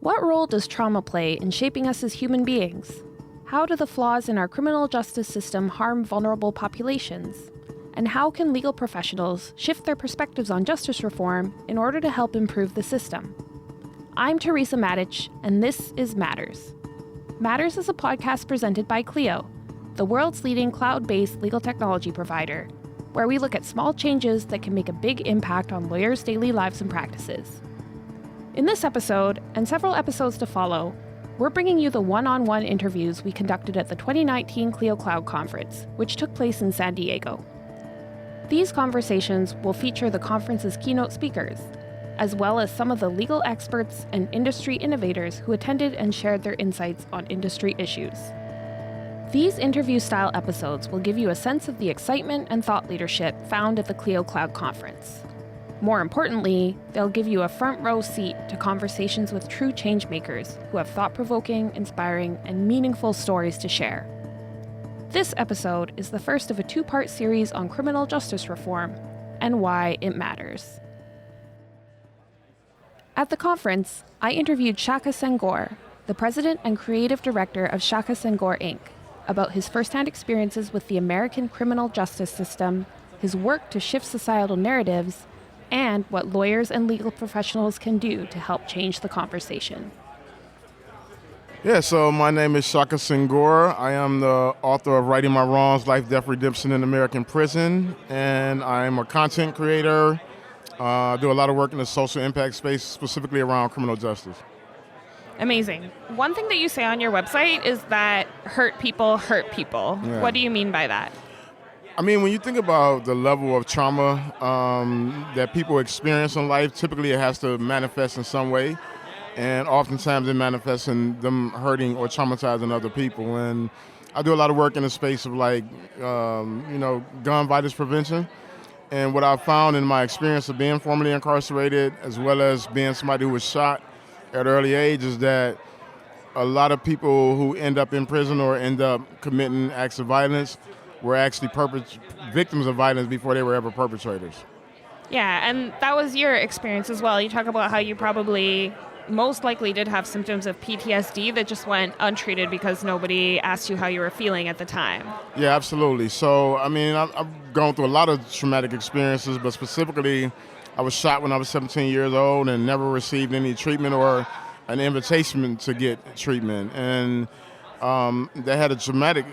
What role does trauma play in shaping us as human beings? How do the flaws in our criminal justice system harm vulnerable populations? And how can legal professionals shift their perspectives on justice reform in order to help improve the system? I'm Teresa Matic, and this is Matters. Matters is a podcast presented by Clio, the world's leading cloud-based legal technology provider, where we look at small changes that can make a big impact on lawyers' daily lives and practices. In this episode, and several episodes to follow, we're bringing you the one-on-one interviews we conducted at the 2019 Clio Cloud Conference, which took place in San Diego. These conversations will feature the conference's keynote speakers, as well as some of the legal experts and industry innovators who attended and shared their insights on industry issues. These interview-style episodes will give you a sense of the excitement and thought leadership found at the Clio Cloud Conference. More importantly, they'll give you a front-row seat to conversations with true change-makers who have thought-provoking, inspiring, and meaningful stories to share. This episode is the first of a two-part series on criminal justice reform and why it matters. At the conference, I interviewed Shaka Senghor, the president and creative director of Shaka Senghor, Inc., about his firsthand experiences with the American criminal justice system, his work to shift societal narratives, and what lawyers and legal professionals can do to help change the conversation. Yeah, so my name is Shaka Senghor. I am the author of Righting My Wrongs, Life, Death, Redemption in American Prison, and I'm a content creator. I do a lot of work in the social impact space, specifically around criminal justice. Amazing. One thing that you say on your website is that hurt people hurt people. Yeah. What do you mean by that? I mean, when you think about the level of trauma that people experience in life, typically it has to manifest in some way. And oftentimes it manifests in them hurting or traumatizing other people. And I do a lot of work in the space of gun violence prevention. And what I've found in my experience of being formerly incarcerated, as well as being somebody who was shot at an early age, is that a lot of people who end up in prison or end up committing acts of violence were actually victims of violence before they were ever perpetrators. Yeah, and that was your experience as well. You talk about how you probably most likely did have symptoms of PTSD that just went untreated because nobody asked you how you were feeling at the time. Yeah, absolutely. So, I mean, I've gone through a lot of traumatic experiences, but specifically, I was shot when I was 17 years old and never received any treatment or an invitation to get treatment. And that had a dramatic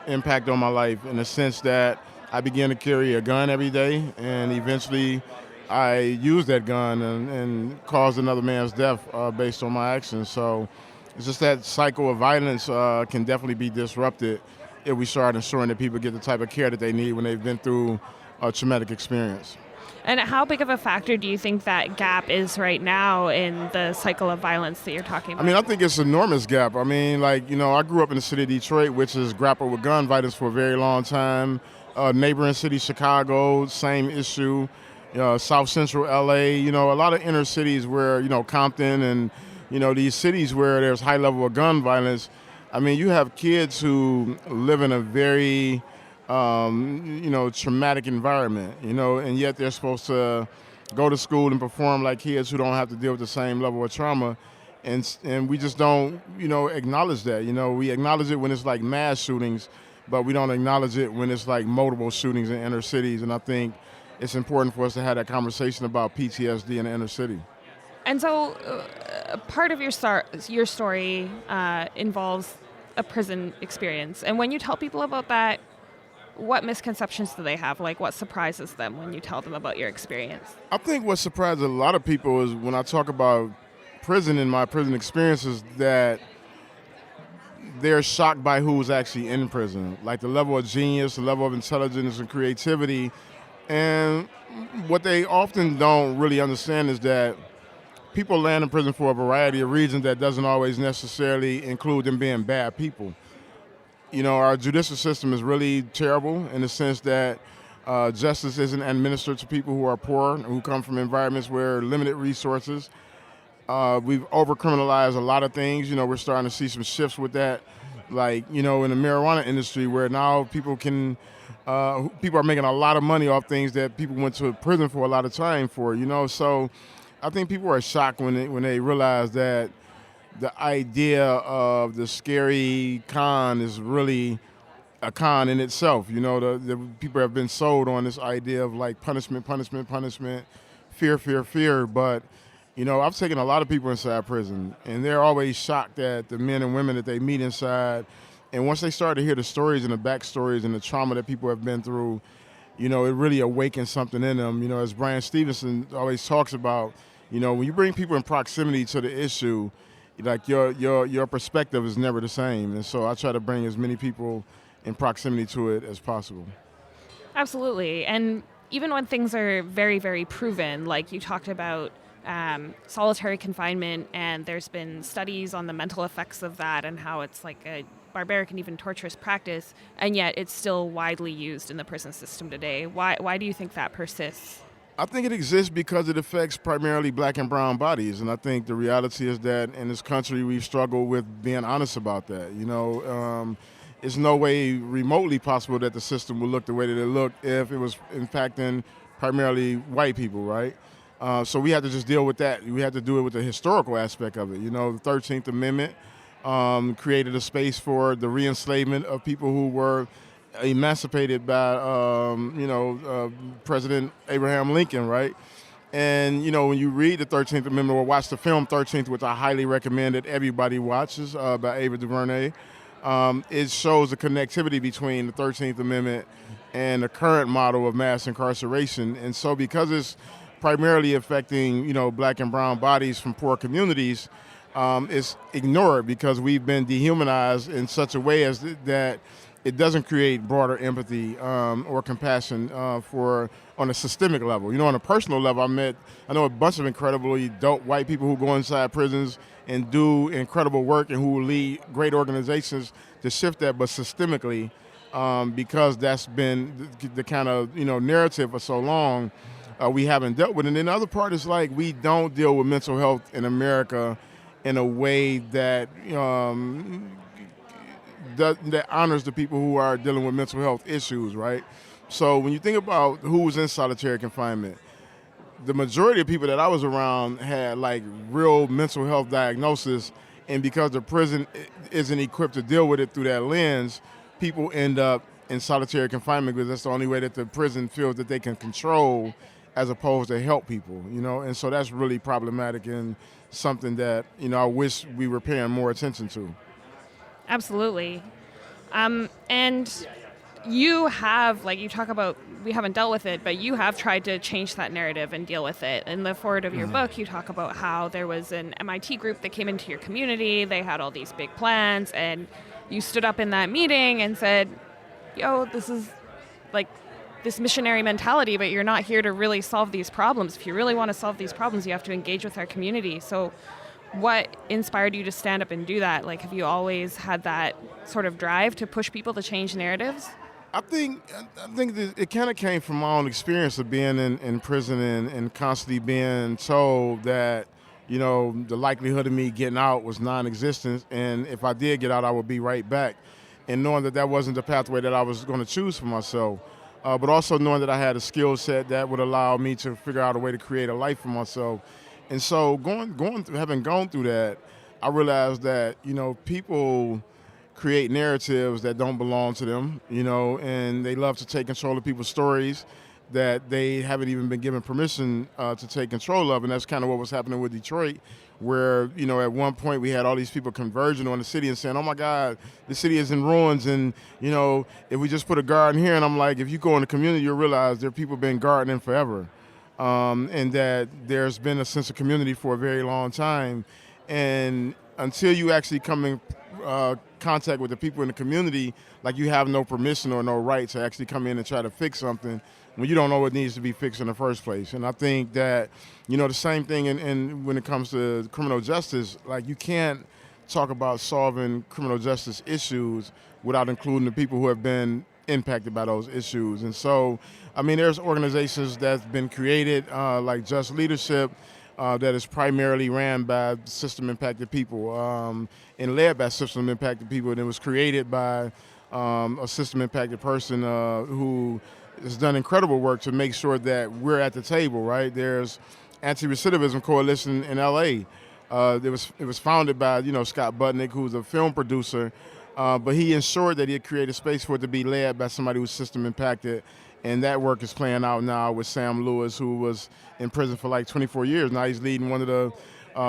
impact on my life in the sense that I began to carry a gun every day, and eventually I used that gun and caused another man's death based on my actions. So it's just that cycle of violence can definitely be disrupted if we start ensuring that people get the type of care that they need when they've been through a traumatic experience. And how big of a factor do you think that gap is right now in the cycle of violence that you're talking about? I mean, I think it's an enormous gap. I mean, I grew up in the city of Detroit, which has grappled with gun violence for a very long time. Neighboring city, Chicago, same issue. South Central LA, a lot of inner cities where, Compton and, these cities where there's high level of gun violence. I mean, you have kids who live in a very traumatic environment, and yet they're supposed to go to school and perform like kids who don't have to deal with the same level of trauma. And we just don't, acknowledge that. We acknowledge it when it's like mass shootings, but we don't acknowledge it when it's like multiple shootings in inner cities. And I think it's important for us to have that conversation about PTSD in the inner city. And so part of your story involves a prison experience. And when you tell people about that, what misconceptions do they have? Like, what surprises them when you tell them about your experience? I think what surprises a lot of people is when I talk about prison and my prison experiences, that they're shocked by who's actually in prison. Like the level of genius, the level of intelligence and creativity. And what they often don't really understand is that people land in prison for a variety of reasons that doesn't always necessarily include them being bad people. Our judicial system is really terrible in the sense that justice isn't administered to people who are poor, who come from environments where limited resources. We've over-criminalized a lot of things. We're starting to see some shifts with that, in the marijuana industry where now people are making a lot of money off things that people went to prison for a lot of time for, So I think people are shocked when they realize that the idea of the scary con is really a con in itself. You know, the people have been sold on this idea of like punishment, punishment, punishment, fear, fear, fear. But, you know, I've taken a lot of people inside prison, and they're always shocked at the men and women that they meet inside. And once they start to hear the stories and the backstories and the trauma that people have been through, you know, it really awakens something in them. You know, as Brian Stevenson always talks about, you know, when you bring people in proximity to the issue, like your perspective is never the same. And so I try to bring as many people in proximity to it as possible. Absolutely. And even when things are very, very proven, like you talked about solitary confinement, and there's been studies on the mental effects of that and how it's like a barbaric and even torturous practice, and yet it's still widely used in the prison system today. Why do you think that persists? I think it exists because it affects primarily black and brown bodies, and I think the reality is that in this country we've struggled with being honest about that. You know, it's no way remotely possible that the system would look the way that it looked if it was impacting primarily white people, right? So we had to just deal with that. We had to do it with the historical aspect of it. You know, the 13th Amendment created a space for the re-enslavement of people who were emancipated by, President Abraham Lincoln, right? And, you know, when you read the 13th Amendment or watch the film 13th, which I highly recommend that everybody watches, by Ava DuVernay, it shows the connectivity between the 13th Amendment and the current model of mass incarceration. And so because it's primarily affecting, you know, black and brown bodies from poor communities, it's ignored because we've been dehumanized in such a way as that it doesn't create broader empathy or compassion for on a systemic level. You know, on a personal level, I know a bunch of incredibly dope white people who go inside prisons and do incredible work and who lead great organizations to shift that, but systemically, because that's been the kind of, you know, narrative for so long, we haven't dealt with it. And then the other part is like we don't deal with mental health in America in a way that that honors the people who are dealing with mental health issues, right? So when you think about who's in solitary confinement, the majority of people that I was around had like real mental health diagnosis, and because the prison isn't equipped to deal with it through that lens, people end up in solitary confinement because that's the only way that the prison feels that they can control as opposed to help people, you know? And so that's really problematic and something that, you know, I wish we were paying more attention to. Absolutely. And you have, like you talk about, we haven't dealt with it, but you have tried to change that narrative and deal with it. In the forward of your book, you talk about how there was an MIT group that came into your community. They had all these big plans, and you stood up in that meeting and said, yo, this is like this missionary mentality, but you're not here to really solve these problems. If you really want to solve these problems, you have to engage with our community. So what inspired you to stand up and do that? Like, have you always had that sort of drive to push people to change narratives? I think that it kind of came from my own experience of being in prison and constantly being told that, you know, the likelihood of me getting out was non-existent, and if I did get out, I would be right back. And knowing that that wasn't the pathway that I was going to choose for myself, but also knowing that I had a skill set that would allow me to figure out a way to create a life for myself. And so having gone through that, I realized that, you know, people create narratives that don't belong to them, you know, and they love to take control of people's stories that they haven't even been given permission to take control of. And that's kind of what was happening with Detroit, where, you know, at one point we had all these people converging on the city and saying, oh my God, the city is in ruins, and, you know, if we just put a garden here. And I'm like, if you go in the community, you'll realize there are people been gardening forever. And that there's been a sense of community for a very long time. And until you actually come in contact with the people in the community, like, you have no permission or no right to actually come in and try to fix something when you don't know what needs to be fixed in the first place. And I think that, you know, the same thing in when it comes to criminal justice, like, you can't talk about solving criminal justice issues without including the people who have been impacted by those issues. And so, I mean, there's organizations that's been created, like Just Leadership, that is primarily ran by system-impacted people and led by system-impacted people. And it was created by a system-impacted person who has done incredible work to make sure that we're at the table, right? There's Anti-Recidivism Coalition in LA, It was founded by Scott Butnick, who's a film producer, but he ensured that he'd create a space for it to be led by somebody who's system impacted, and that work is playing out now with Sam Lewis, who was in prison for like 24 years. Now he's leading one of the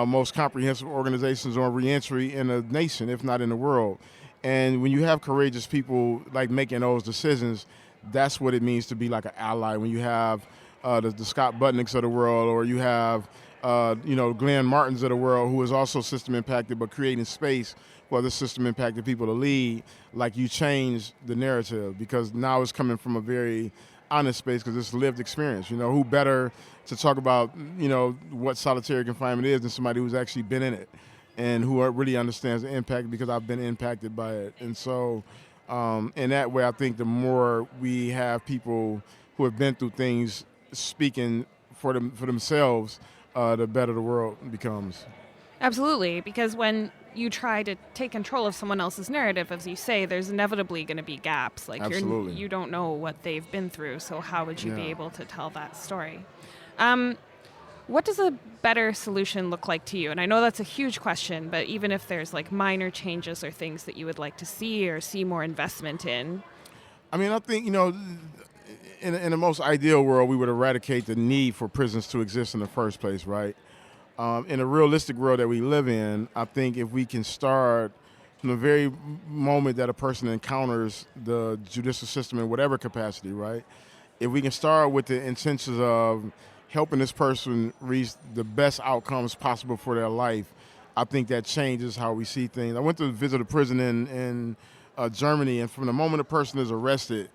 most comprehensive organizations on reentry in the nation, if not in the world. And when you have courageous people like making those decisions, that's what it means to be like an ally. When you have the Scott Butnicks of the world, or you have Glenn Martins of the world, who is also system impacted, but creating space for other system impacted people to lead, like you change the narrative, because now it's coming from a very honest space, because it's lived experience. Who better to talk about what solitary confinement is than somebody who's actually been in it and who really understands the impact, because I've been impacted by it. And so in that way, I think the more we have people who have been through things speaking for themselves, the better the world becomes. Absolutely, because when you try to take control of someone else's narrative, as you say, there's inevitably going to be gaps. Like you don't know what they've been through, so how would you be able to tell that story? What does a better solution look like to you? And I know that's a huge question, but even if there's like minor changes or things that you would like to see or see more investment in. I mean, I think, in the most ideal world, we would eradicate the need for prisons to exist in the first place, right? In a realistic world that we live in, I think if we can start from the very moment that a person encounters the judicial system in whatever capacity, right? If we can start with the intentions of helping this person reach the best outcomes possible for their life, I think that changes how we see things. I went to visit a prison in Germany, and from the moment a person is arrested,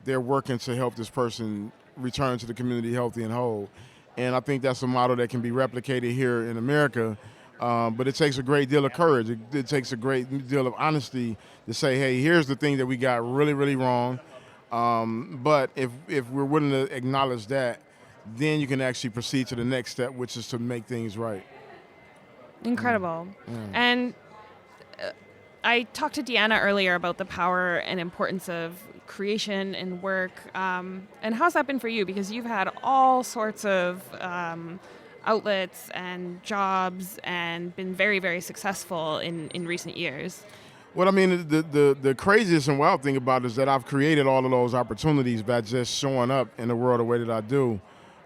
they're working to help this person return to the community healthy and whole. And I think that's a model that can be replicated here in America. But it takes a great deal of courage. It takes a great deal of honesty to say, hey, here's the thing that we got really, really wrong. But if we're willing to acknowledge that, then you can actually proceed to the next step, which is to make things right. Incredible. And I talked to Deanna earlier about the power and importance of creation and work. And how's that been for you? Because you've had all sorts of outlets and jobs and been very, very successful in recent years. Well, I mean, the craziest and wild thing about it is that I've created all of those opportunities by just showing up in the world the way that I do.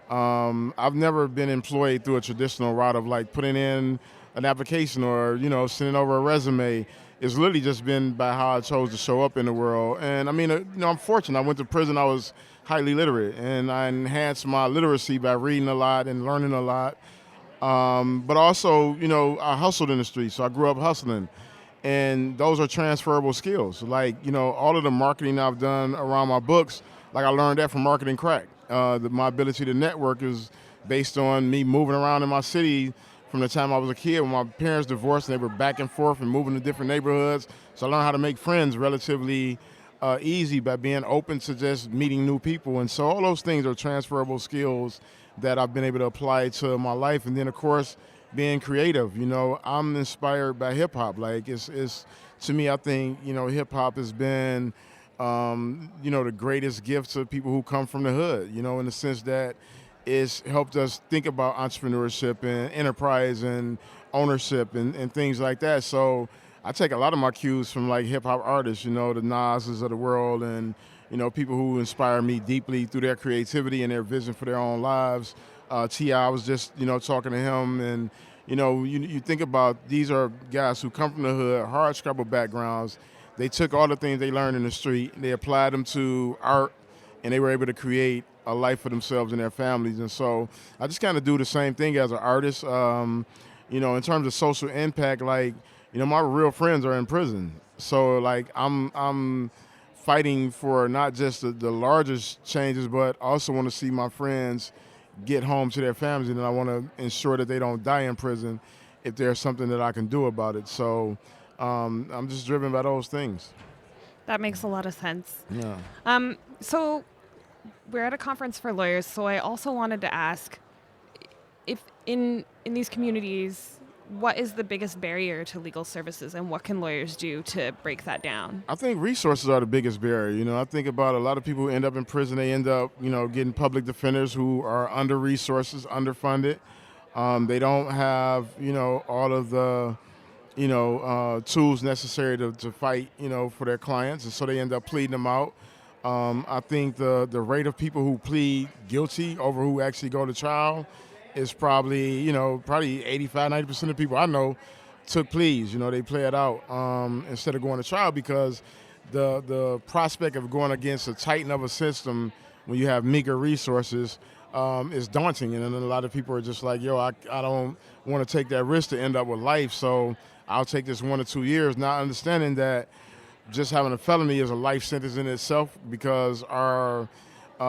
I've never been employed through a traditional route of like putting in an application or, sending over a resume. It's literally just been by how I chose to show up in the world. And I mean, I'm fortunate. I went to prison. I was highly literate, and I enhanced my literacy by reading a lot and learning a lot. But also, I hustled in the streets, so I grew up hustling. And those are transferable skills. Like, all of the marketing I've done around my books, like I learned that from marketing crack. My ability to network is based on me moving around in my city from the time I was a kid. When my parents divorced, and they were back and forth and moving to different neighborhoods. So I learned how to make friends relatively easy by being open to just meeting new people. And so all those things are transferable skills that I've been able to apply to my life. And then, of course, being creative. I'm inspired by hip hop. Like it's to me, I think, hip hop has been, the greatest gift to people who come from the hood, in the sense that it's helped us think about entrepreneurship and enterprise and ownership and things like that. So I take a lot of my cues from like hip hop artists, the Nas's of the world, and, people who inspire me deeply through their creativity and their vision for their own lives. T.I. was just, talking to him, and, you think about these are guys who come from the hood, hard scrabble backgrounds. They took all the things they learned in the street, they applied them to art, and they were able to create a life for themselves and their families. And so I just kind of do the same thing as an artist. In terms of social impact, like, my real friends are in prison. So like I'm fighting for not just the largest changes, but also want to see my friends get home to their families, and I want to ensure that they don't die in prison if there's something that I can do about it. So I'm just driven by those things. That makes a lot of sense. Yeah. So we're at a conference for lawyers, so I also wanted to ask if in these communities, what is the biggest barrier to legal services, and what can lawyers do to break that down? I think resources are the biggest barrier. I think about a lot of people who end up in prison, they end up, getting public defenders who are under-resourced, underfunded. They don't have, all of the, tools necessary to fight, for their clients, and so they end up pleading them out. I think the rate of people who plead guilty over who actually go to trial is probably, probably 85, 90% of people I know took pleas. They play it out instead of going to trial, because the prospect of going against a titan of a system when you have meager resources is daunting. And then a lot of people are just like, I don't want to take that risk to end up with life, so I'll take this 1 or 2 years, not understanding that just having a felony is a life sentence in itself, because our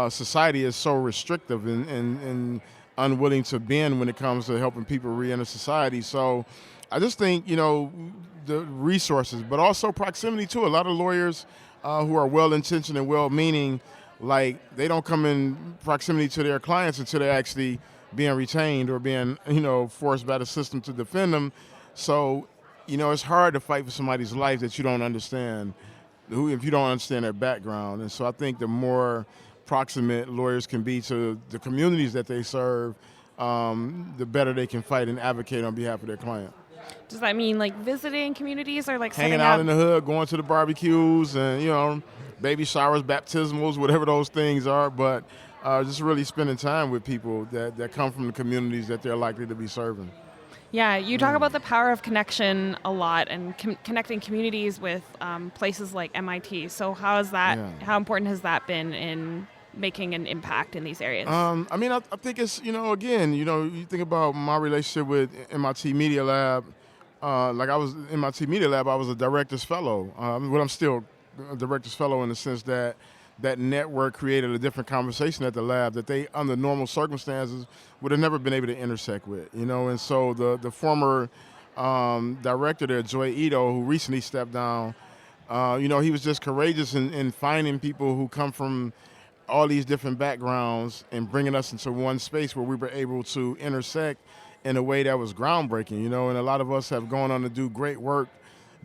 society is so restrictive and unwilling to bend when it comes to helping people re-enter society. So I just think, the resources, but also proximity too. A lot of lawyers who are well-intentioned and well-meaning, like, they don't come in proximity to their clients until they're actually being retained or being, forced by the system to defend them. So, it's hard to fight for somebody's life that you don't understand, if you don't understand their background. And so I think the more proximate lawyers can be to the communities that they serve, the better they can fight and advocate on behalf of their client. Does that mean like visiting communities, or like hanging out in the hood, going to the barbecues, and baby showers, baptismals, whatever those things are, but just really spending time with people that come from the communities that they're likely to be serving. Yeah, you talk about the power of connection a lot, and connecting communities with places like MIT. So how important has that been in making an impact in these areas? I think it's, again, you think about my relationship with MIT Media Lab. Like, I was in MIT Media Lab, I was a director's fellow. I'm still a director's fellow in the sense that network created a different conversation at the lab that they, under normal circumstances, would have never been able to intersect with. And so the former director there, Joy Ito, who recently stepped down, he was just courageous in finding people who come from all these different backgrounds and bringing us into one space where we were able to intersect in a way that was groundbreaking, and a lot of us have gone on to do great work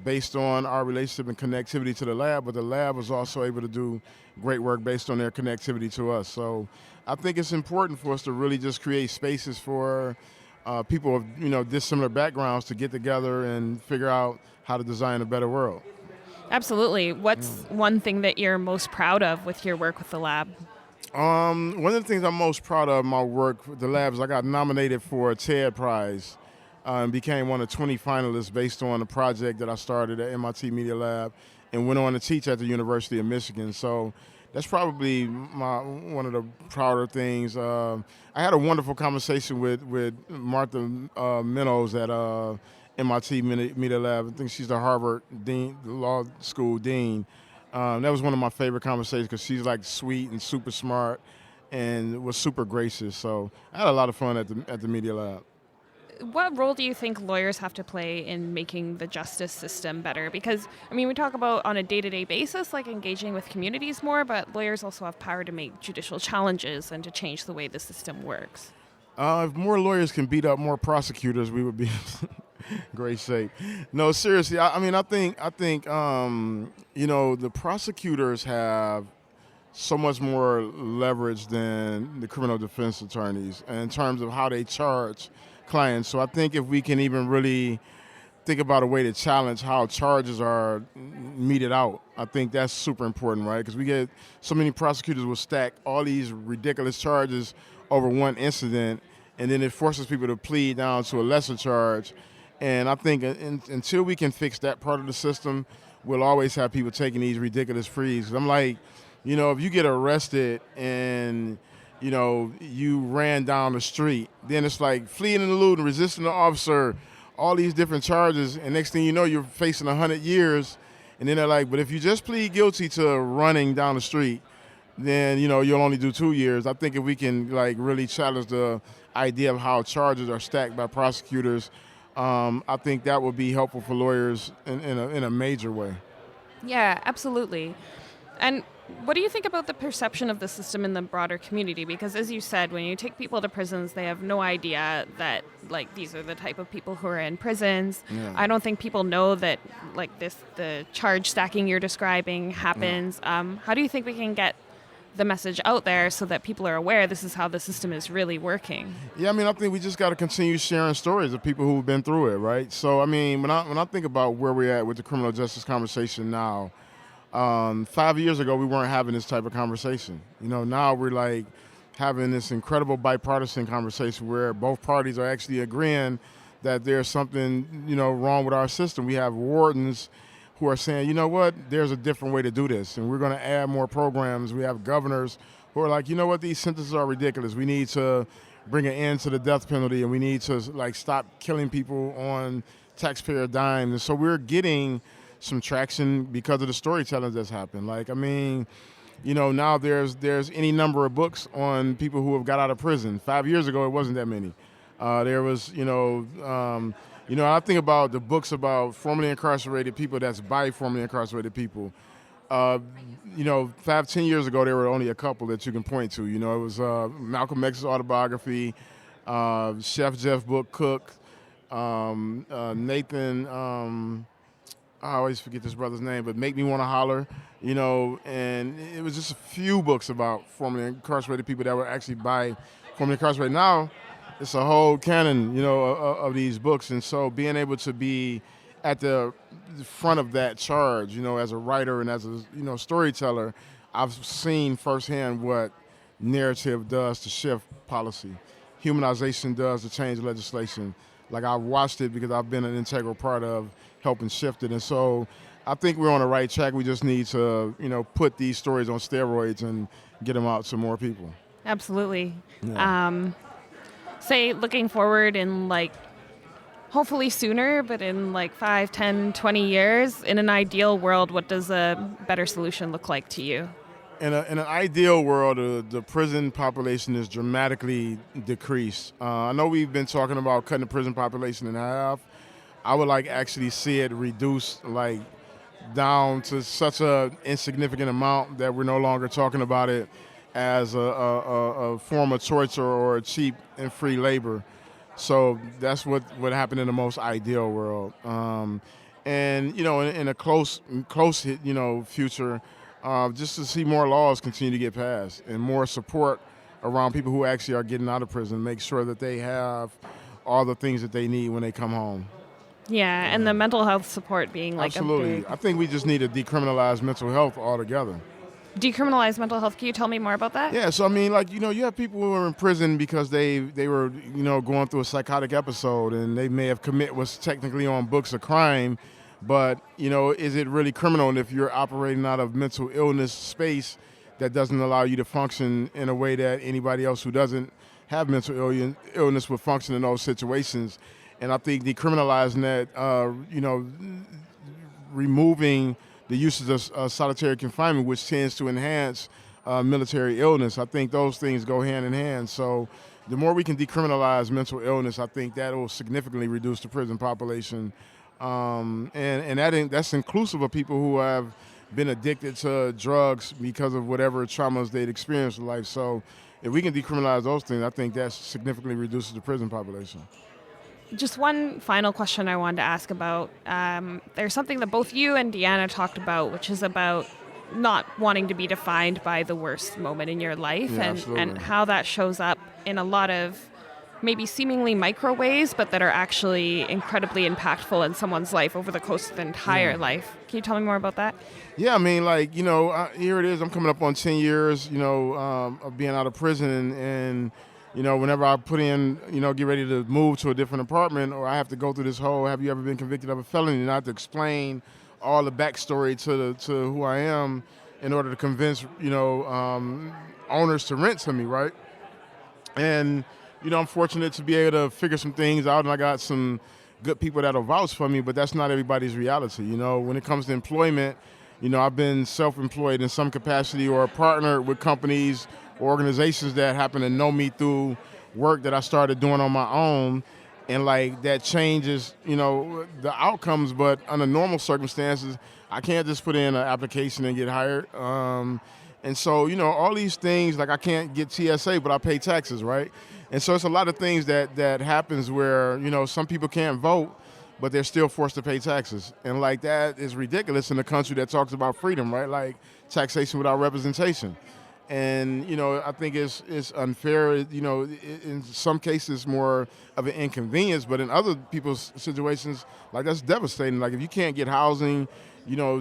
based on our relationship and connectivity to the lab, but the lab was also able to do great work based on their connectivity to us. So I think it's important for us to really just create spaces for people of dissimilar backgrounds to get together and figure out how to design a better world. Absolutely. What's one thing that you're most proud of with your work with the lab? One of the things I'm most proud of in my work with the lab is I got nominated for a TED Prize and became one of 20 finalists based on a project that I started at MIT Media Lab and went on to teach at the University of Michigan. So that's probably one of the prouder things. I had a wonderful conversation with Martha Minnows at MIT Media Lab. I think she's the Harvard Dean, the law school dean. That was one of my favorite conversations because she's like sweet and super smart and was super gracious. So I had a lot of fun at the Media Lab. What role do you think lawyers have to play in making the justice system better? Because, we talk about on a day-to-day basis, like engaging with communities more, but lawyers also have power to make judicial challenges and to change the way the system works. If more lawyers can beat up more prosecutors, we would be in great shape. No, seriously, I think the prosecutors have so much more leverage than the criminal defense attorneys in terms of how they charge clients. So I think if we can even really think about a way to challenge how charges are meted out, I think that's super important, right? Because we get so many prosecutors will stack all these ridiculous charges over one incident, and then it forces people to plead down to a lesser charge. And I think until we can fix that part of the system, we'll always have people taking these ridiculous pleas. I'm like, if you get arrested and you ran down the street, then it's like fleeing and eluding, resisting the officer, all these different charges, and next thing you know, you're facing 100 years. And then they're like, but if you just plead guilty to running down the street, then you'll only do 2 years. I think if we can really challenge the idea of how charges are stacked by prosecutors, I think that would be helpful for lawyers in a major way. Yeah, absolutely. And what do you think about the perception of the system in the broader community? Because as you said, when you take people to prisons, they have no idea that these are the type of people who are in prisons. Yeah. I don't think people know that the charge stacking you're describing happens. Yeah. How do you think we can get the message out there so that people are aware this is how the system is really working. Yeah, I mean, I think we just got to continue sharing stories of people who've been through it, right? So, I mean, when I think about where we're at with the criminal justice conversation now, 5 years ago we weren't having this type of conversation. Now we're like having this incredible bipartisan conversation where both parties are actually agreeing that there's something, wrong with our system. We have wardens who are saying, you know what, there's a different way to do this, and we're going to add more programs. We have governors who are like, you know what, these sentences are ridiculous. We need to bring an end to the death penalty, and we need to stop killing people on taxpayer dimes. And so we're getting some traction because of the storytelling that's happened. Now there's any number of books on people who have got out of prison. 5 years ago, it wasn't that many. There was, I think about the books about formerly incarcerated people that's by formerly incarcerated people. 5-10 years ago, there were only a couple that you can point to. It was Malcolm X's autobiography, Chef Jeff book, Cook, Nathan, I always forget this brother's name, but Make Me Want to Holler, and it was just a few books about formerly incarcerated people that were actually by formerly incarcerated. Now, it's a whole canon, of these books, and so being able to be at the front of that charge, as a writer and as a storyteller, I've seen firsthand what narrative does to shift policy, humanization does to change legislation. I've watched it because I've been an integral part of helping shift it, and so I think we're on the right track. We just need to, put these stories on steroids and get them out to more people. Absolutely. Yeah. Say, looking forward in hopefully sooner, but in 5, 10, 20 years, in an ideal world, what does a better solution look like to you? In an ideal world, the prison population is dramatically decreased. I know we've been talking about cutting the prison population in half. I would actually see it reduced down to such an insignificant amount that we're no longer talking about it as a form of torture or cheap and free labor. So that's what would happen in the most ideal world. In a close future, just to see more laws continue to get passed and more support around people who actually are getting out of prison, make sure that they have all the things that they need when they come home. Yeah, and the mental health support being Absolutely. a big... I think we just need to decriminalize mental health altogether. Decriminalize mental health. Can you tell me more about that? Yeah, so I mean, you have people who are in prison because they were, going through a psychotic episode, and they may have committed what's technically on books a crime, but, is it really criminal if you're operating out of mental illness space that doesn't allow you to function in a way that anybody else who doesn't have mental illness would function in those situations? And I think decriminalizing that, removing the uses of solitary confinement, which tends to enhance military illness. I think those things go hand in hand. So the more we can decriminalize mental illness, I think that will significantly reduce the prison population. And that's inclusive of people who have been addicted to drugs because of whatever traumas they'd experienced in life. So if we can decriminalize those things, I think that significantly reduces the prison population. Just one final question I wanted to ask about. There's something that both you and Deanna talked about, which is about not wanting to be defined by the worst moment in your life, and how that shows up in a lot of maybe seemingly micro ways, but that are actually incredibly impactful in someone's life over the course of the entire life. Can you tell me more about that? Yeah, I mean, here it is. I'm coming up on 10 years, of being out of prison, and whenever I put in, get ready to move to a different apartment, or I have to go through this whole, have you ever been convicted of a felony, and I have to explain all the backstory to who I am in order to convince, owners to rent to me, right? And, I'm fortunate to be able to figure some things out, and I got some good people that'll vouch for me, but that's not everybody's reality. When it comes to employment, I've been self-employed in some capacity or partnered with companies, organizations that happen to know me through work that I started doing on my own, and that changes, the outcomes. But under normal circumstances, I can't just put in an application and get hired. And so, all these things, I can't get TSA, but I pay taxes, right? And so it's a lot of things that happens where, some people can't vote, but they're still forced to pay taxes. And that is ridiculous in a country that talks about freedom, right? Taxation without representation. And, I think it's unfair. In some cases more of an inconvenience, but in other people's situations, like that's devastating. Like if you can't get housing,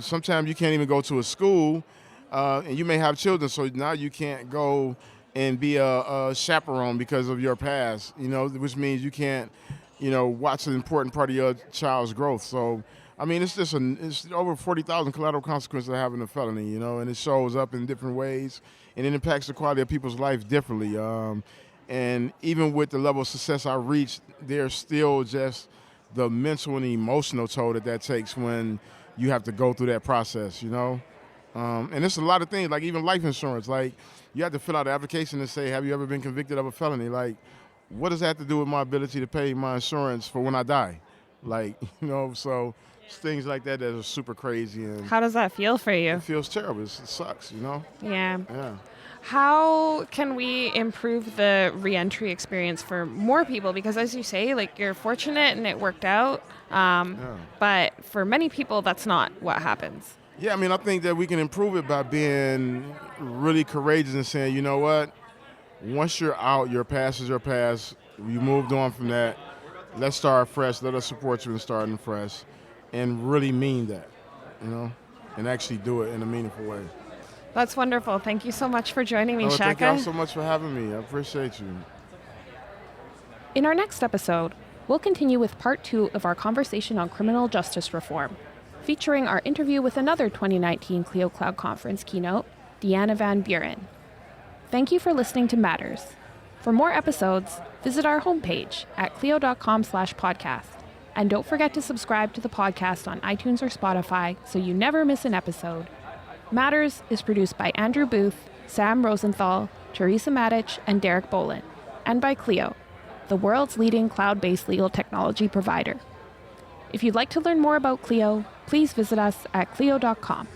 sometimes you can't even go to a school, and you may have children, so now you can't go and be a chaperone because of your past, which means you can't, watch an important part of your child's growth. So, I mean, it's over 40,000 collateral consequences of having a felony, and it shows up in different ways, and it impacts the quality of people's life differently. And even with the level of success I reached, there's still just the mental and emotional toll that takes when you have to go through that process, And it's a lot of things, like even life insurance. Like you have to fill out an application and say, have you ever been convicted of a felony? Like, what does that have to do with my ability to pay my insurance for when I die? Like, so it's things like that are super crazy. And How does that feel for you? it feels terrible. It sucks, Yeah. Yeah. How can we improve the reentry experience for more people? Because as you say, like you're fortunate and it worked out. But for many people, that's not what happens. Yeah, I mean, I think that we can improve it by being really courageous and saying, you know what, once you're out, your past is your past. You moved on from that. Let's start fresh. Let us support you in starting fresh, and really mean that, and actually do it in a meaningful way. That's wonderful. Thank you so much for joining me, Shaka. Thank you all so much for having me. I appreciate you. In our next episode, we'll continue with part 2 of our conversation on criminal justice reform, featuring our interview with another 2019 Clio Cloud Conference keynote, Deanna Van Buren. Thank you for listening to Matters. For more episodes, visit our homepage at clio.com/podcast. And don't forget to subscribe to the podcast on iTunes or Spotify so you never miss an episode. Matters is produced by Andrew Booth, Sam Rosenthal, Teresa Matic, and Derek Bolin, and by Clio, the world's leading cloud-based legal technology provider. If you'd like to learn more about Clio, please visit us at clio.com.